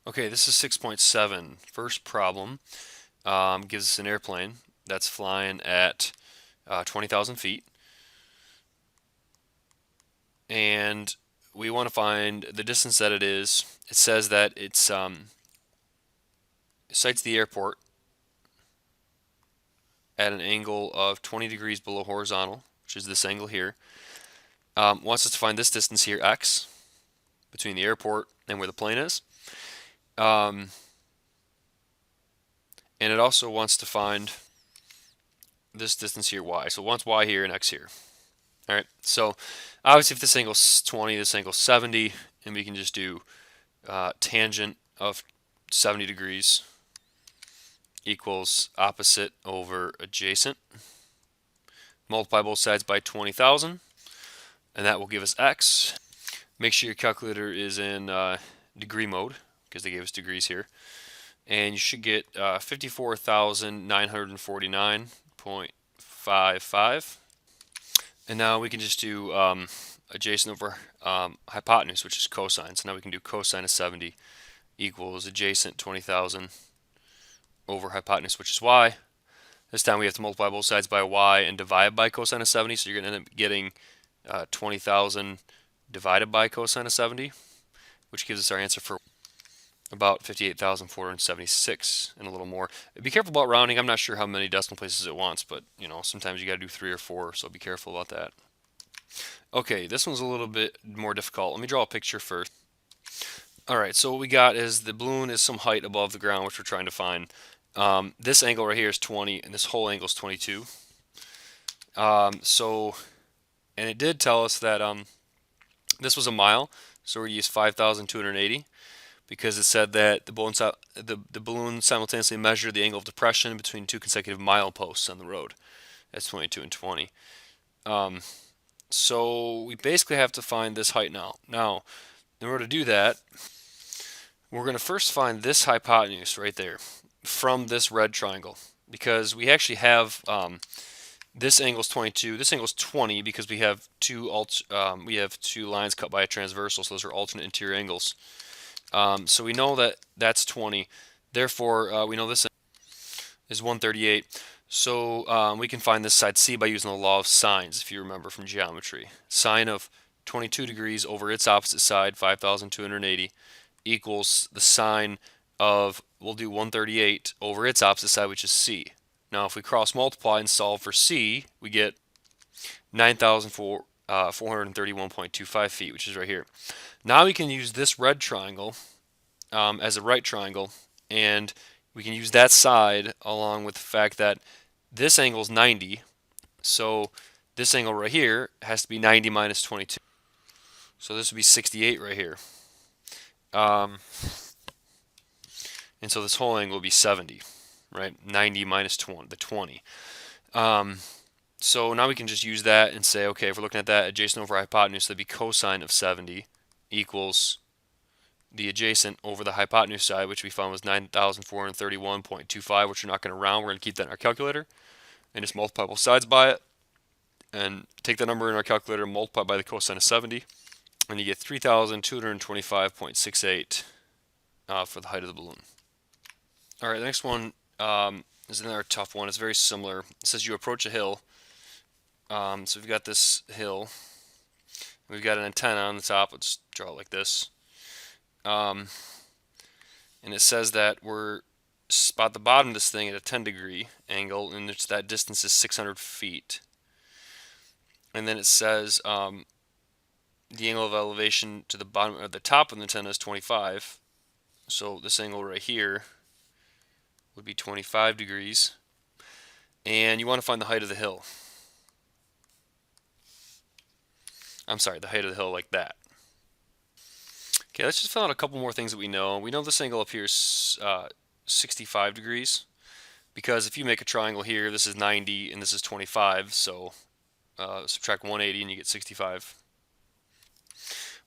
Okay, this is 6.7. First problem gives us an airplane that's flying at 20,000 feet, and we want to find the distance that it is. It says that it sights the airport at an angle of 20 degrees below horizontal, which is this angle here. Wants us to find this distance here, x, between the airport and where the plane is. Um, and it also wants to find this distance here, y. So it wants y here and x here. All right, so obviously if this angle's 20, this angle's 70, and we can just do tangent of 70 degrees equals opposite over adjacent. Multiply both sides by 20,000, and that will give us x. Make sure your calculator is in degree mode, because they gave us degrees here. And you should get 54,949.55. And now we can just do adjacent over hypotenuse, which is cosine. So now we can do cosine of 70 equals adjacent 20,000 over hypotenuse, which is y. This time we have to multiply both sides by y and divide by cosine of 70. So you're going to end up getting 20,000 divided by cosine of 70, which gives us our answer for about 58,476 and a little more. Be careful about rounding. I'm not sure how many decimal places it wants, but sometimes you got to do 3 or 4, so be careful about that. Okay, this one's a little bit more difficult. Let me draw a picture first. All right, so what we got is the balloon is some height above the ground, which we're trying to find. This angle right here is 20, and this whole angle is 22. And it did tell us that this was a mile, so we're going to use 5,280 because it said that the balloon simultaneously measured the angle of depression between two consecutive mileposts on the road. That's 22 and 20. So we basically have to find this height now. Now, in order to do that, we're going to first find this hypotenuse right there from this red triangle, because we actually have this angle's 22, this angle's 20 because we have two lines cut by a transversal, so those are alternate interior angles. So we know that that's 20. Therefore, we know this is 138. So we can find this side C by using the law of sines, if you remember from geometry. Sine of 22 degrees over its opposite side, 5,280, equals the sine of, we'll do 138 over its opposite side, which is C. Now, if we cross multiply and solve for C, we get 9,431.25 feet, which is right here. Now we can use this red triangle as a right triangle, and we can use that side along with the fact that this angle is 90, so this angle right here has to be 90 minus 22. So this would be 68 right here. And so this whole angle would be 70, right? 90 minus 20, the 20. So now we can just use that and say, okay, if we're looking at that adjacent over hypotenuse, that'd be cosine of 70 equals the adjacent over the hypotenuse side, which we found was 9,431.25, which we're not going to round. We're going to keep that in our calculator and just multiply both sides by it and take the number in our calculator and multiply by the cosine of 70, and you get 3,225.68 for the height of the balloon. All right, the next one is another tough one. It's very similar. It says you approach a hill. So we've got this hill. We've got an antenna on the top. Let's draw it like this. And it says that we're about the bottom of this thing at a 10-degree angle, and that distance is 600 feet. And then it says the angle of elevation to the bottom or the top of the antenna is 25. So this angle right here would be 25 degrees. And you want to find the height of the hill. I'm sorry, the height of the hill like that. Okay, let's just fill out a couple more things that we know. We know this angle up here is 65 degrees, because if you make a triangle here, this is 90 and this is 25, so subtract 180 and you get 65.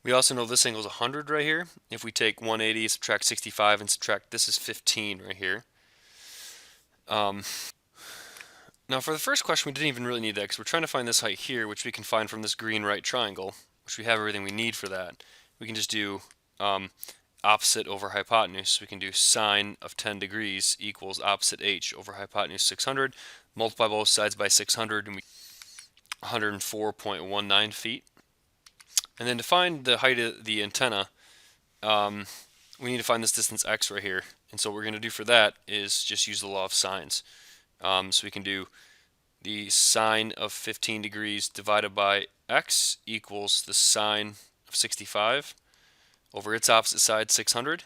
We also know this angle is 100 right here. If we take 180, subtract 65, and subtract, this is 15 right here. Now for the first question, we didn't even really need that because we're trying to find this height here, which we can find from this green right triangle, which we have everything we need for that. We can just do opposite over hypotenuse. We can do sine of 10 degrees equals opposite h over hypotenuse 600. Multiply both sides by 600 and we 104.19 feet. And then to find the height of the antenna, we need to find this distance x right here. And so what we're going to do for that is just use the law of sines. So we can do the sine of 15 degrees divided by x equals the sine of 65 over its opposite side, 600.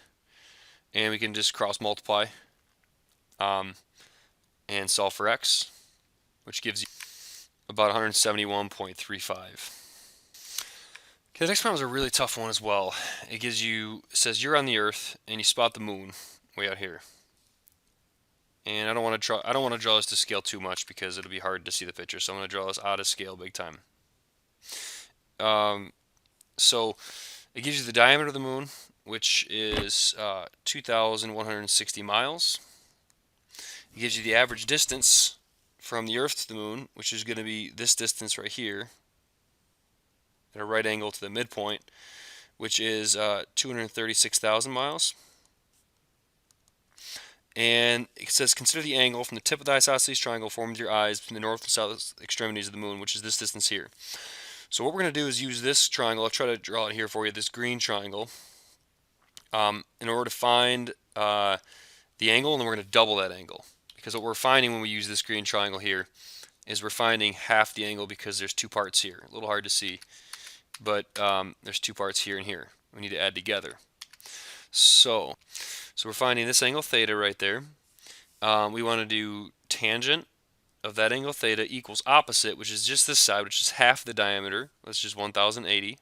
And we can just cross multiply and solve for x, which gives you about 171.35. Okay, the next problem is a really tough one as well. It says you're on the Earth and you spot the moon way out here. And I don't want to draw this to scale too much because it'll be hard to see the picture. So I'm going to draw this out of scale big time. So it gives you the diameter of the moon, which is 2,160 miles. It gives you the average distance from the Earth to the moon, which is going to be this distance right here, at a right angle to the midpoint, which is 236,000 miles. And it says consider the angle from the tip of the isosceles triangle formed with your eyes between the north and south extremities of the moon, which is this distance here. So what we're going to do is use this triangle. I'll try to draw it here for you, this green triangle, in order to find the angle, and then we're going to double that angle. Because what we're finding when we use this green triangle here is we're finding half the angle because there's two parts here. A little hard to see, but there's two parts here and here. We need to add together. So we're finding this angle theta right there. We want to do tangent of that angle theta equals opposite, which is just this side, which is half the diameter. That's just 1,080,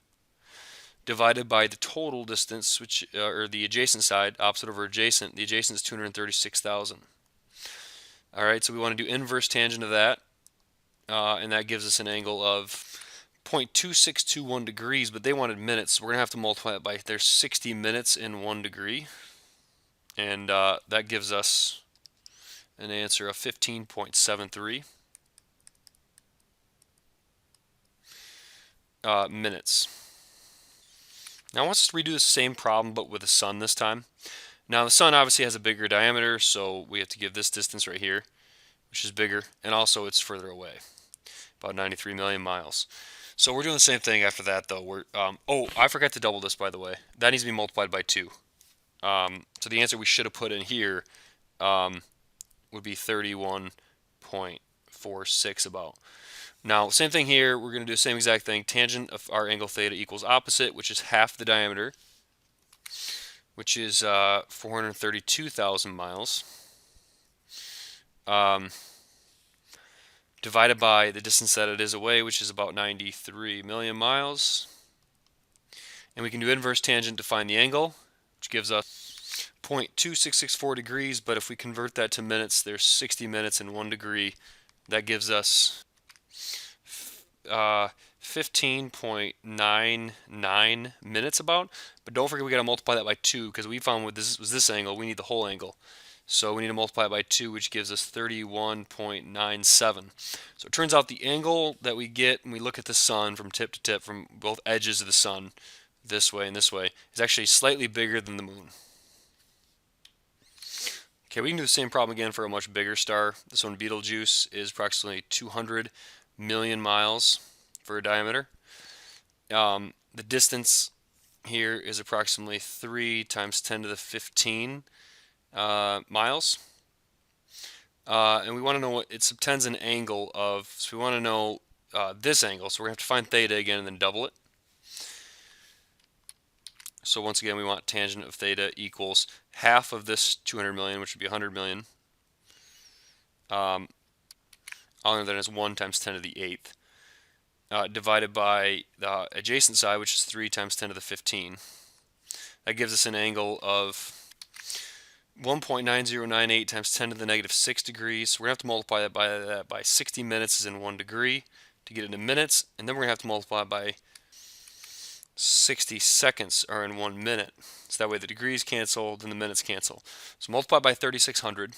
divided by the total distance, which or the adjacent side, opposite over adjacent. The adjacent is 236,000. All right, so we want to do inverse tangent of that, and that gives us an angle of 0.2621 degrees, but they wanted minutes, so we're going to have to multiply it by, there's 60 minutes in 1 degree, and that gives us an answer of 15.73 minutes. Now I want us to redo the same problem, but with the sun this time. Now the sun obviously has a bigger diameter, so we have to give this distance right here, which is bigger, and also it's further away, about 93 million miles. So we're doing the same thing after that, though. Oh, I forgot to double this, by the way. That needs to be multiplied by 2. So the answer we should have put in here would be 31.46 about. Now, same thing here. We're going to do the same exact thing. Tangent of our angle theta equals opposite, which is half the diameter, which is 432,000 miles. Divided by the distance that it is away, which is about 93 million miles. And we can do inverse tangent to find the angle, which gives us 0.2664 degrees, but if we convert that to minutes, there's 60 minutes in 1 degree. That gives us 15.99 minutes about. But don't forget we got to multiply that by 2, because we found with this was this angle, we need the whole angle. So we need to multiply it by 2, which gives us 31.97. So it turns out the angle that we get when we look at the sun from tip to tip, from both edges of the sun, this way and this way, is actually slightly bigger than the moon. Okay, we can do the same problem again for a much bigger star. This one, Betelgeuse, is approximately 200 million miles for a diameter. The distance here is approximately 3 times 10 to the 15 miles, and we want to know what it subtends an angle of, so we want to know this angle, so we're going to have to find theta again and then double it. So once again we want tangent of theta equals half of this 200 million, which would be 100 million, all other than is 1 times 10 to the 8th, divided by the adjacent side, which is 3 times 10 to the 15. That gives us an angle of 1.9098 times 10 to the negative 6 degrees. So we're going to have to multiply that by 60 minutes is in 1 degree to get it into minutes, and then we're going to have to multiply it by 60 seconds are in 1 minute. So that way the degrees cancel, then the minutes cancel. So multiply by 3600,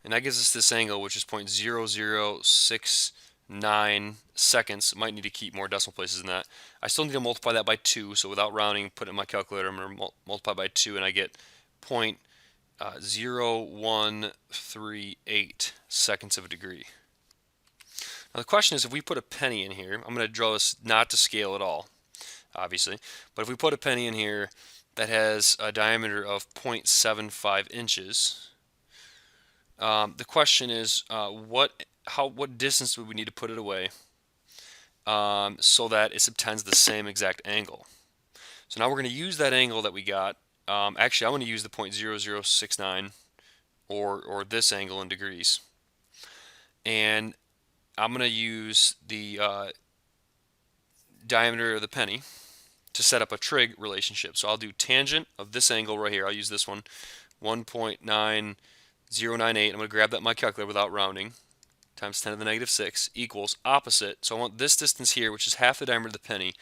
and that gives us this angle, which is 0.0069 9 seconds. Might need to keep more decimal places than that. I still need to multiply that by 2, so without rounding, put it in my calculator, I'm going to multiply by 2, and I get 0.0138 seconds of a degree. Now the question is, if we put a penny in here, I'm going to draw this not to scale at all, obviously, but if we put a penny in here that has a diameter of 0.75 inches, the question is, what distance would we need to put it away so that it subtends the same exact angle? So now we're going to use that angle that we got. Actually, I'm going to use the 0.0069 or this angle in degrees, and I'm going to use the diameter of the penny to set up a trig relationship. So I'll do tangent of this angle right here. I'll use this one, 1.9098. I'm going to grab that in my calculator without rounding, times 10 to the negative 6 equals opposite. So I want this distance here, which is half the diameter of the penny,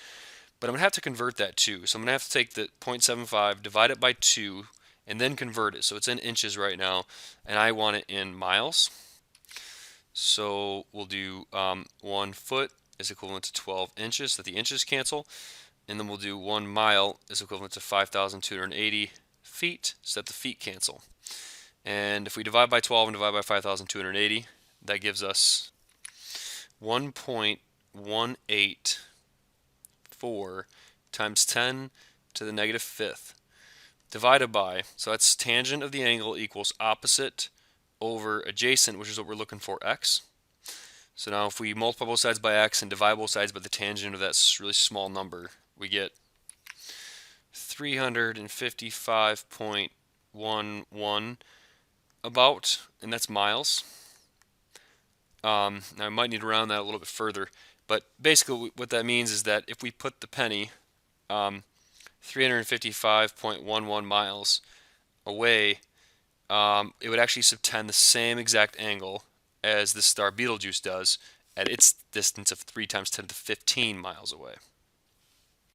but I'm going to have to convert that too. So I'm going to have to take the 0.75, divide it by 2, and then convert it. So it's in inches right now, and I want it in miles. So we'll do 1 foot is equivalent to 12 inches, so that the inches cancel. And then we'll do 1 mile is equivalent to 5,280 feet, so that the feet cancel. And if we divide by 12 and divide by 5,280, that gives us 1.184 times 10 to the negative 5th divided by, so that's tangent of the angle equals opposite over adjacent, which is what we're looking for, x. So now if we multiply both sides by x and divide both sides by the tangent of that really small number, we get 355.11 about, and that's miles. Now I might need to round that a little bit further, but basically what that means is that if we put the penny 355.11 miles away, it would actually subtend the same exact angle as the star Betelgeuse does at its distance of 3 times 10 to the 15 miles away.